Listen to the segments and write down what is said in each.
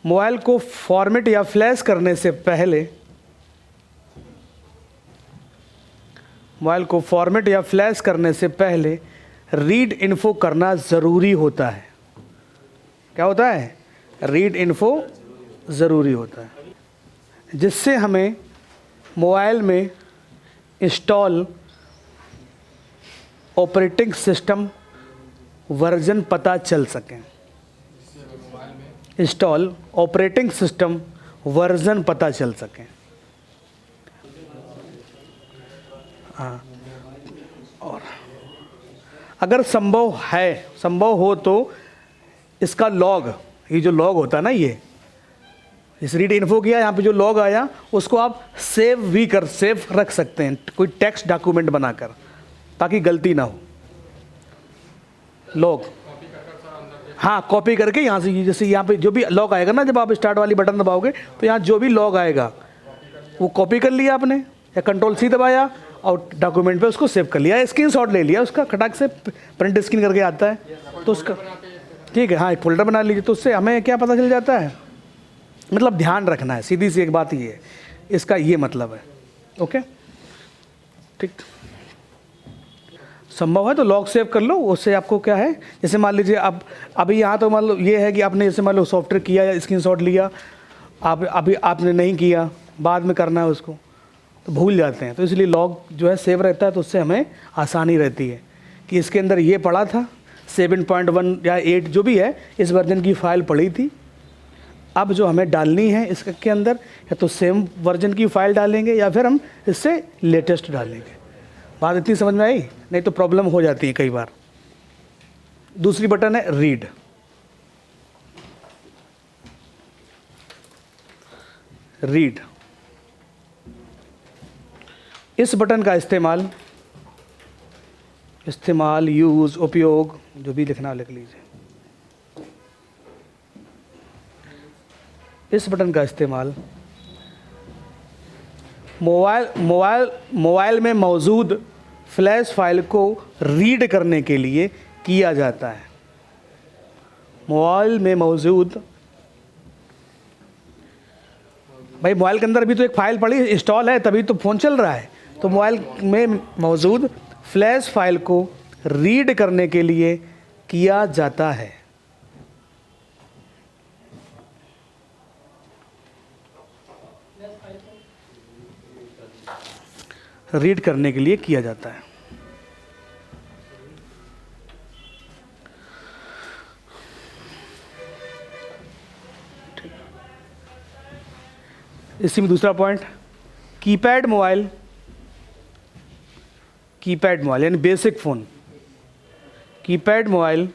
Mobile को format या flash करने से पहले, मोबाइल को फॉर्मेट या फ्लैश करने से पहले रीड इन्फो करना ज़रूरी होता है। क्या होता है? रीड इन्फो ज़रूरी होता है, जिससे हमें मोबाइल में इंस्टॉल ऑपरेटिंग सिस्टम वर्जन पता चल सके। इंस्टॉल ऑपरेटिंग सिस्टम वर्जन पता चल सके। हाँ, और अगर संभव हो तो इसका लॉग, ये जो लॉग होता है ना, ये इस रीड इन्फो किया, यहाँ पे जो लॉग आया उसको आप सेव रख सकते हैं, कोई टेक्स्ट डॉक्यूमेंट बनाकर, ताकि गलती ना हो। लॉग, हाँ, कॉपी करके यहाँ से, जैसे यहाँ पे जो भी लॉग आएगा ना, जब आप स्टार्ट वाली बटन दबाओगे तो यहाँ जो भी लॉग आएगा वो कॉपी कर लिया आपने, या कंट्रोल सी दबाया और डॉक्यूमेंट पे उसको सेव कर लिया, स्क्रीनशॉट ले लिया उसका, खटाक से प्रिंट स्क्रीन करके आता है तो उसका, ठीक है, हाँ, एक फोल्डर बना लीजिए। तो उससे हमें क्या पता चल जाता है, मतलब ध्यान रखना है, सीधी सी एक बात ये है, इसका ये मतलब है। ओके, ठीक, संभव है तो लॉग सेव कर लो, उससे आपको क्या है, जैसे मान लीजिए अब अभी यहाँ तो मान लो ये है कि आपने जैसे मान लो सॉफ्टवेयर किया या स्क्रीनशॉट लिया, आप अभी आपने नहीं किया, बाद में करना है उसको, तो भूल जाते हैं, तो इसलिए लॉग जो है सेव रहता है, तो उससे हमें आसानी रहती है कि इसके अंदर ये पड़ा था 7.1 या 8 जो भी है, इस वर्जन की फ़ाइल पड़ी थी, अब जो हमें डालनी है इसके अंदर, या तो सेम वर्जन की फ़ाइल डालेंगे या फिर हम इससे लेटेस्ट डालेंगे। बात इतनी समझ में आई? नहीं तो प्रॉब्लम हो जाती है कई बार। दूसरी बटन है रीड। रीड, इस बटन का इस्तेमाल, यूज़, उपयोग, जो भी लिखना लिख लीजिए। इस बटन का इस्तेमाल मोबाइल में मौजूद फ्लैश फाइल को रीड करने के लिए किया जाता है। मोबाइल में मौजूद, भाई मोबाइल के अंदर भी तो एक फ़ाइल पड़ी इंस्टॉल है, तभी तो फ़ोन चल रहा है, तो मोबाइल में मौजूद फ्लैश फाइल को रीड करने के लिए किया जाता है। रीड करने के लिए किया जाता है। इसी में दूसरा पॉइंट, कीपैड मोबाइल यानी बेसिक फ़ोन, कीपैड मोबाइल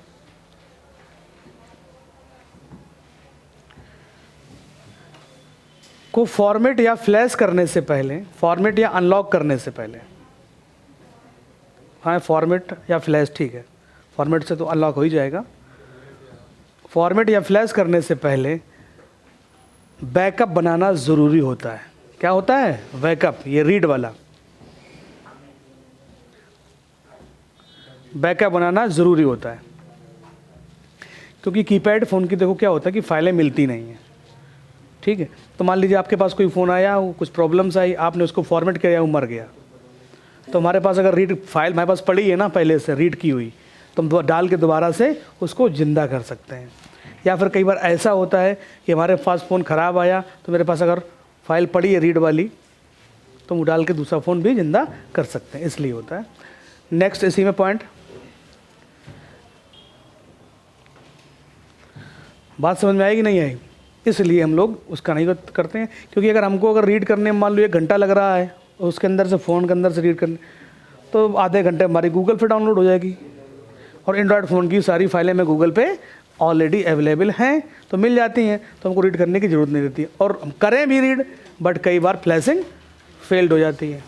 को फॉर्मेट या फ्लैश करने से पहले, फॉर्मेट या अनलॉक करने से पहले, हाँ, फॉर्मेट या फ्लैश, ठीक है, फॉर्मेट से तो अनलॉक हो ही जाएगा। फॉर्मेट या फ्लैश करने से पहले बैकअप बनाना ज़रूरी होता है। क्या होता है? बैकअप, ये रीड वाला बैकअप बनाना ज़रूरी होता है, क्योंकि कीपैड फ़ोन की देखो क्या होता है कि फ़ाइलें मिलती नहीं हैं, ठीक है। तो मान लीजिए आपके पास कोई फ़ोन आया, वो कुछ प्रॉब्लम्स आई, आपने उसको फॉर्मेट किया, वो मर गया, तो हमारे पास अगर रीड फाइल हमारे पास पड़ी है ना पहले से रीड की हुई, तो हम डाल के दोबारा से उसको ज़िंदा कर सकते हैं। या फिर कई बार ऐसा होता है कि हमारे पास फ़ोन ख़राब आया, तो मेरे पास अगर फाइल पड़ी है रीड वाली, तो वो डाल के दूसरा फ़ोन भी ज़िंदा कर सकते हैं, इसलिए होता है। नेक्स्ट, इसी में पॉइंट, बात समझ में आएगी नहीं आई? इसलिए हम लोग उसका नहीं करते हैं, क्योंकि अगर रीड करने में मान लो 1 घंटा लग रहा है, उसके अंदर से फ़ोन के अंदर से रीड करने, तो आधे घंटे हमारी गूगल पे डाउनलोड हो जाएगी, और एंड्रॉयड फ़ोन की सारी फाइलें में गूगल पे ऑलरेडी अवेलेबल हैं, तो मिल जाती हैं, तो हमको रीड करने की ज़रूरत नहीं रहती है। और हम करें भी रीड, बट कई बार फ्लैशिंग फेल्ड हो जाती है।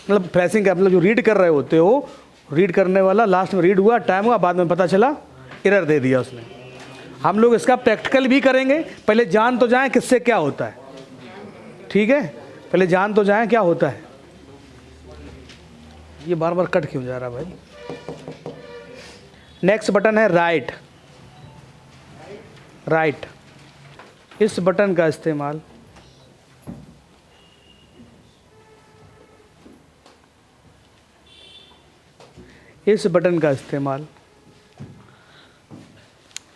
मतलब फ्लैशिंग का मतलब जो रीड कर रहे होते हो, रीड करने वाला लास्ट में रीड हुआ, टाइम हुआ, बाद में पता चला एरर दे दिया उसने। हम लोग इसका प्रैक्टिकल भी करेंगे, पहले जान तो जाएं किससे क्या होता है, ठीक है, पहले जान तो जाएं क्या होता है। ये बार बार कट क्यों जा रहा भाई? नेक्स्ट बटन है राइट। इस बटन का इस्तेमाल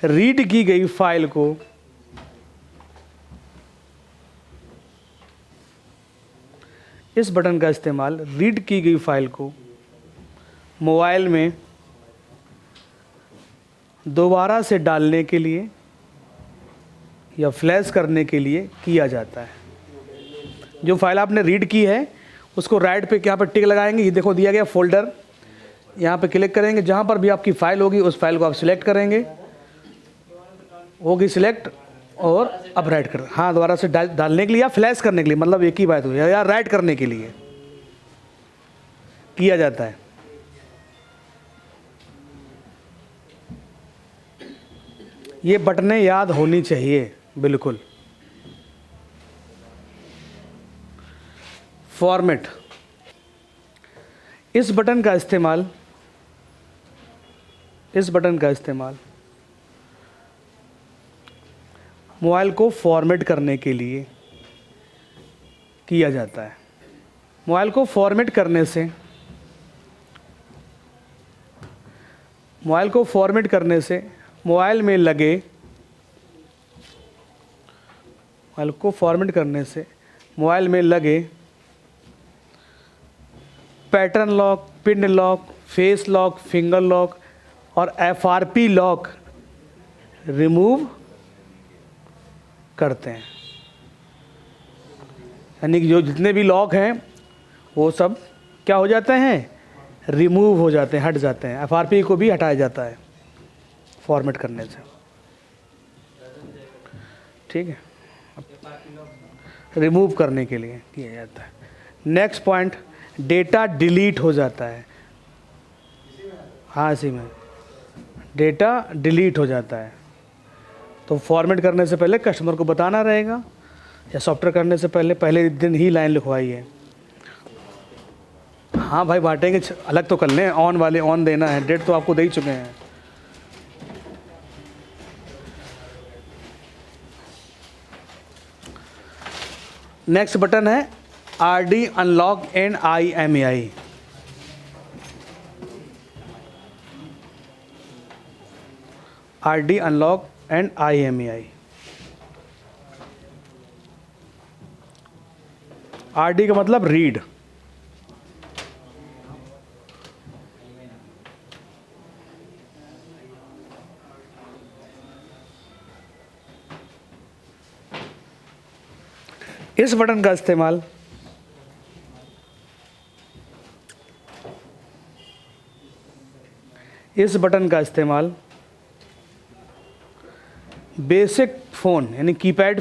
रीड की गई फाइल को रीड की गई फाइल को मोबाइल में दोबारा से डालने के लिए या फ्लैश करने के लिए किया जाता है। जो फाइल आपने रीड की है उसको राइट पे यहाँ पर टिक लगाएंगे, ये देखो दिया गया फोल्डर, यहाँ पे क्लिक करेंगे, जहाँ पर भी आपकी फ़ाइल होगी उस फाइल को आप सिलेक्ट करेंगे, होगी सिलेक्ट और अब राइट कर, हाँ दोबारा से डालने के लिए या फ्लैश करने के लिए, मतलब एक ही बात हुई, या राइट करने के लिए किया जाता है। ये बटनें याद होनी चाहिए बिल्कुल। फॉर्मेट, इस बटन का इस्तेमाल मोबाइल को फॉर्मेट करने के लिए किया जाता है। मोबाइल को फॉर्मेट करने से मोबाइल में लगे pattern lock, pin lock, face lock, finger lock और FRP लॉक रिमूव करते हैं। यानी कि जो जितने भी लॉक हैं वो सब क्या हो जाते हैं, रिमूव हो जाते हैं, हट जाते हैं। FRP को भी हटाया जाता है फॉर्मेट करने से, ठीक है, रिमूव करने के लिए किया जाता है। नेक्स्ट पॉइंट, डेटा डिलीट हो जाता है। हाँ इसी में डेटा डिलीट हो जाता है, तो फॉर्मेट करने से पहले कस्टमर को बताना रहेगा, या सॉफ्टवेयर करने से पहले दिन ही लाइन लिखवाई है। हाँ भाई बांटेंगे, अलग तो कर लें, ऑन देना है, डेट तो आपको दे ही चुके हैं। नेक्स्ट बटन है RD unlock and IMEI। RD unlock and IMEI। RD का मतलब रीड, इस बटन का इस्तेमाल बेसिक फ़ोन यानी कीपैड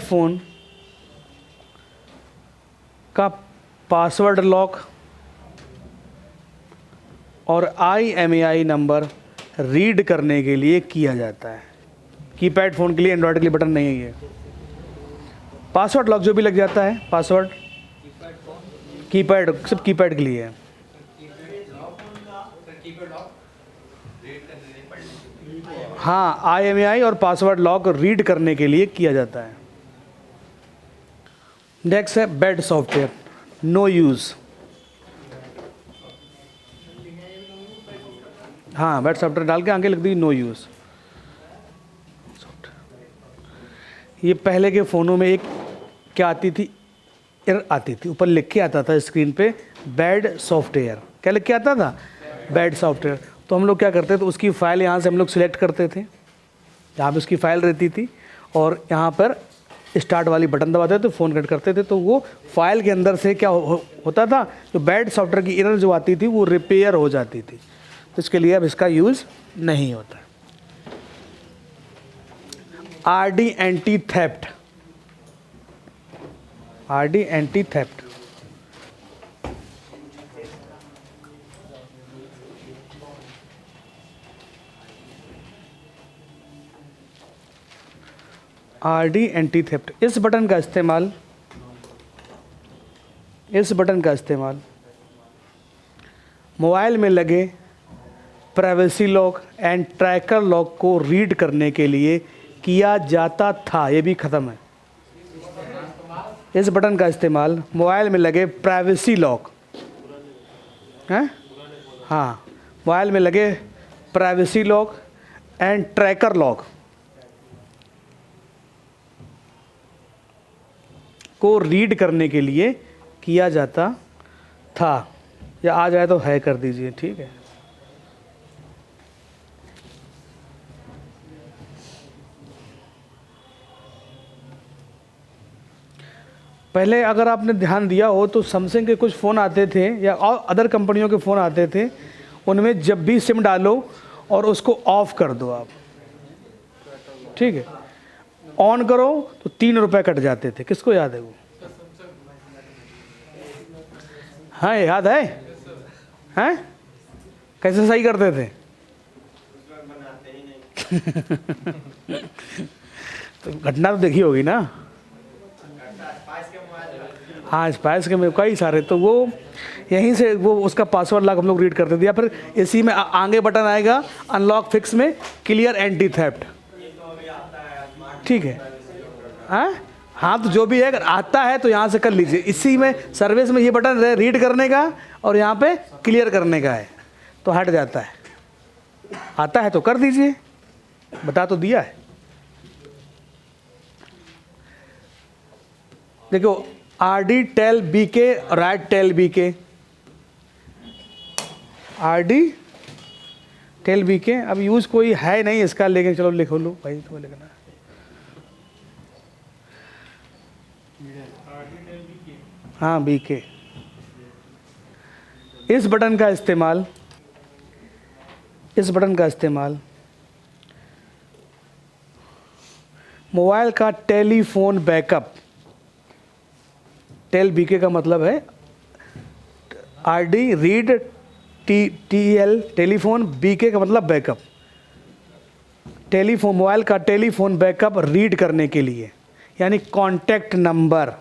फ़ोन का पासवर्ड लॉक और IMEI नंबर रीड करने के लिए किया जाता है। कीपैड फ़ोन के लिए, एंड्रॉयड के लिए बटन नहीं है ये। पासवर्ड लॉक जो भी लग जाता है, पासवर्ड कीपैड सिर्फ कीपैड के लिए है। हाँ IMEI और पासवर्ड लॉक रीड करने के लिए किया जाता है। नेक्स्ट है बेड सॉफ्टवेयर, नो यूज़। हाँ बेड सॉफ्टवेयर डाल के आगे लिख दी नो यूज़। ये पहले के फ़ोनों में एक क्या आती थी, एरर आती थी, ऊपर लिख के आता था स्क्रीन पे बैड सॉफ्टवेयर। क्या लिख के आता था, बैड सॉफ्टवेयर। तो हम लोग क्या करते थे, उसकी फ़ाइल यहाँ से हम लोग सिलेक्ट करते थे, जहाँ पे उसकी फ़ाइल रहती थी, और यहाँ पर स्टार्ट वाली बटन दबाते थे, फ़ोन कट करते थे, तो वो फाइल के अंदर से क्या होता था, जो बैड सॉफ्टवेयर की एरर जो आती थी वो रिपेयर हो जाती थी। तो इसके लिए अब इसका यूज़ नहीं होता। RD anti theft, RD anti theft. RD anti theft, इस बटन का इस्तेमाल मोबाइल में लगे privacy lock and tracker lock को रीड करने के लिए किया जाता था, ये भी ख़त्म है। इस बटन का इस्तेमाल मोबाइल में लगे प्राइवेसी लॉक हैं, हाँ, मोबाइल में लगे privacy lock and tracker lock को रीड करने के लिए किया जाता था, या आ जाए तो है कर दीजिए, ठीक है। पहले अगर आपने ध्यान दिया हो तो सैमसंग के कुछ फ़ोन आते थे या और अदर कंपनियों के फ़ोन आते थे, उनमें जब भी सिम डालो और उसको ऑफ़ कर दो आप, ठीक है, ऑन करो तो 3 रुपये कट जाते थे। किसको याद है वो? हाँ, याद है? हैं? कैसे सही करते थे? तो घटना तो देखी होगी ना। हाँ, स्पाइस के में कई सारे, तो वो यहीं से वो उसका पासवर्ड लॉक हम लोग रीड करते थे, या फिर इसी में आगे बटन आएगा अनलॉक फिक्स में क्लियर एंटी थेफ्ट, ठीक है। हाँ हाँ, तो जो भी है अगर आता है तो यहाँ से कर लीजिए। इसी में सर्विस में ये बटन है रीड करने का और यहाँ पे क्लियर करने का है, तो हट जाता है। आता है तो कर दीजिए, बता तो दिया है। देखो, RD tel BK, right tel BK, RD tel BK. अब यूज़ कोई है नहीं इसका, लेकिन चलो लिखो लो भाई, तुम्हें लिखना है। हाँ, बीके। इस बटन का इस्तेमाल, इस बटन का इस्तेमाल मोबाइल का टेलीफोन बैकअप, टेल बीके का मतलब है RD read, TL telephone, BK का मतलब बैकअप, टेलीफोन, मोबाइल का टेलीफोन बैकअप रीड करने के लिए, यानी contact number,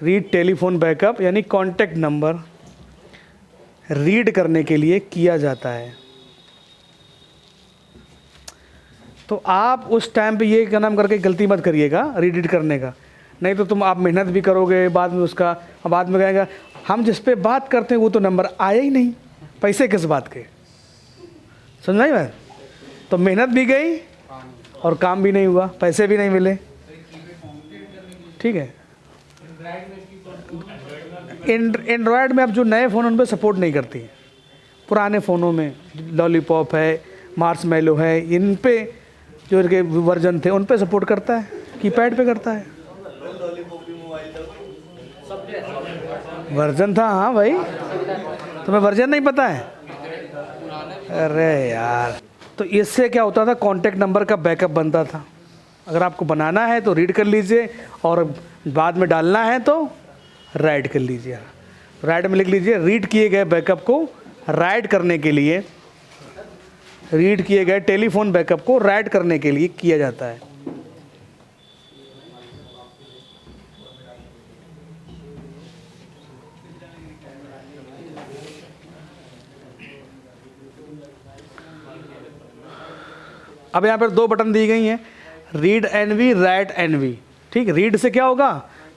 read telephone backup यानी कॉन्टैक्ट नंबर रीड करने के लिए किया जाता है। तो आप उस टाइम पे ये क्या नाम करके गलती मत करिएगा रीड करने का, नहीं तो तुम आप मेहनत भी करोगे बाद में उसका, बाद में कहेगा हम जिस पे बात करते हैं वो तो नंबर आया ही नहीं, पैसे किस बात के, समझ आई बात? तो मेहनत भी गई और काम भी नहीं हुआ, पैसे भी नहीं मिले, ठीक है। एंड्रॉयड में अब जो नए फ़ोन उन पर सपोर्ट नहीं करती है, पुराने फ़ोनों में लॉलीपॉप है, मार्शमैलो है, इन पे जो इनके वर्जन थे उन पे सपोर्ट करता है, कीपैड पे करता है। वर्जन था, हाँ भाई, तुम्हें वर्जन नहीं पता है? अरे यार, तो इससे क्या होता था, कॉन्टैक्ट नंबर का बैकअप बनता था। अगर आपको बनाना है तो रीड कर लीजिए और बाद में डालना है तो राइट कर लीजिए। राइट में लिख लीजिए रीड किए गए बैकअप को राइट करने के लिए, रीड किए गए टेलीफोन बैकअप को राइट करने के लिए किया जाता है। अब यहाँ पर 2 बटन दी गई हैं, रीड एनवी, राइट एनवी, ठीक। रीड से क्या होगा,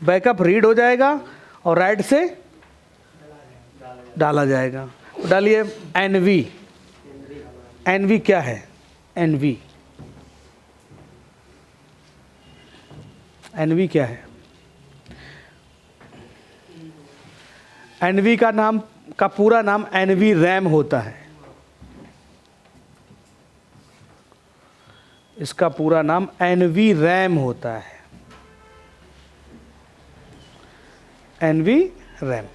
बैकअप रीड हो जाएगा और राइट से डाला जाएगा। डालिए एनवी, एनवी क्या है, एनवी, एनवी क्या है? एनवी का नाम का पूरा नाम एनवी रैम होता है, इसका पूरा नाम एनवी रैम होता है, एनवी रैम।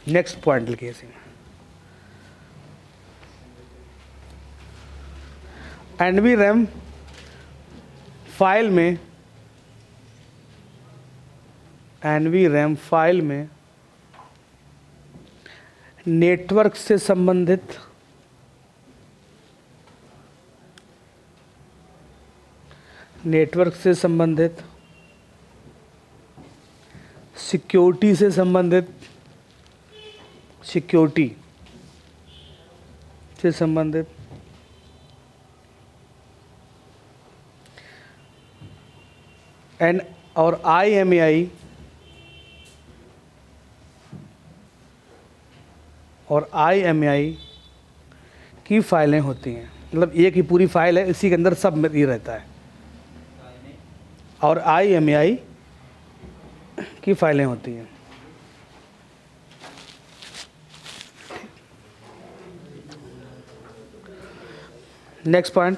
नेक्स्ट पॉइंट लिखिए इसमें, एनवी रैम फाइल में, एनवी रैम फाइल में नेटवर्क से संबंधित सिक्योरिटी से संबंधित, सिक्योरिटी से संबंधित एंड और IMEI और IMEI की फाइलें होती हैं। मतलब एक ही पूरी फाइल है, इसी के अंदर सब ये रहता है। और IMEI की फाइलें होती हैं। नेक्स्ट पॉइंट,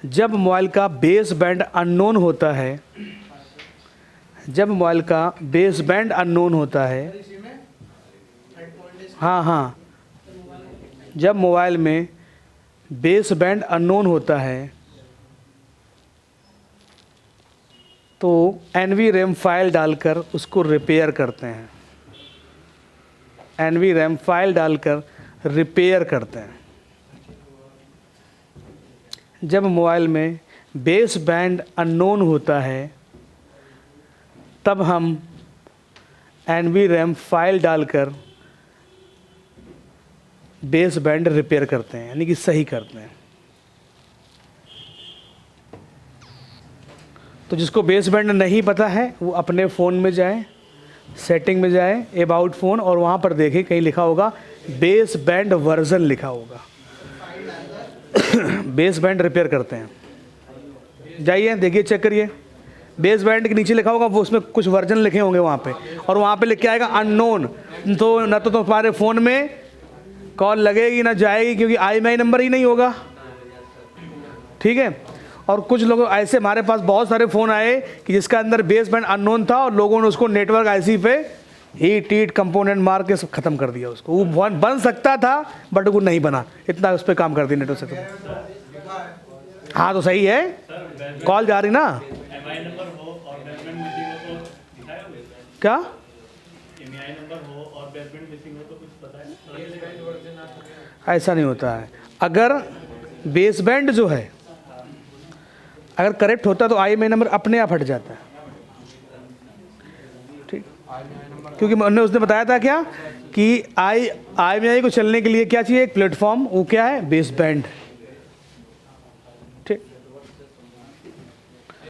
जब मोबाइल का बेस बैंड अननोन होता है, जब मोबाइल का बेस बैंड अननोन होता है, हाँ, जब मोबाइल में बेस बैंड अननोन होता है तो NVRAM फाइल डालकर उसको रिपेयर करते हैं। NVRAM फाइल डालकर रिपेयर करते हैं। जब मोबाइल में बेस बैंड अननोन होता है तब हम NVRAM फाइल डालकर बेस बैंड रिपेयर करते हैं, यानी कि सही करते हैं। तो जिसको बेस बैंड नहीं पता है वो अपने फ़ोन में जाए, सेटिंग में जाए, अबाउट फ़ोन, और वहाँ पर देखें कहीं लिखा होगा बेस बैंड वर्जन लिखा होगा। बेस बैंड रिपेयर करते हैं, जाइए देखिए, चेक करिए, बेस बैंड के नीचे लिखा होगा, वो उसमें कुछ वर्जन लिखे होंगे वहाँ पे, और वहाँ पे लिख के आएगा अननोन। तो न तो तुम्हारे फ़ोन में कॉल लगेगी ना जाएगी, क्योंकि IMEI नंबर ही नहीं होगा। ठीक है। और कुछ लोग ऐसे, हमारे पास बहुत सारे फ़ोन आए कि जिसका अंदर बेस बैंड अननोन था और लोगों ने उसको नेटवर्क IC पे हीट कंपोनेंट मार के सब ख़त्म कर दिया उसको। वो बन सकता था बट वो नहीं बना, इतना उस पर काम कर दिया नेटवर्क से। हाँ तो सही है, कॉल जा रही ना। क्या ऐसा नहीं होता है। अगर बेस बैंड जो है अगर करेक्ट होता तो IMEI नंबर अपने आप हट जाता है। ठीक, क्योंकि मैंने उसने बताया था क्या कि IMEI को चलने के लिए क्या चाहिए, एक प्लेटफॉर्म, वो क्या है, बेस बैंड।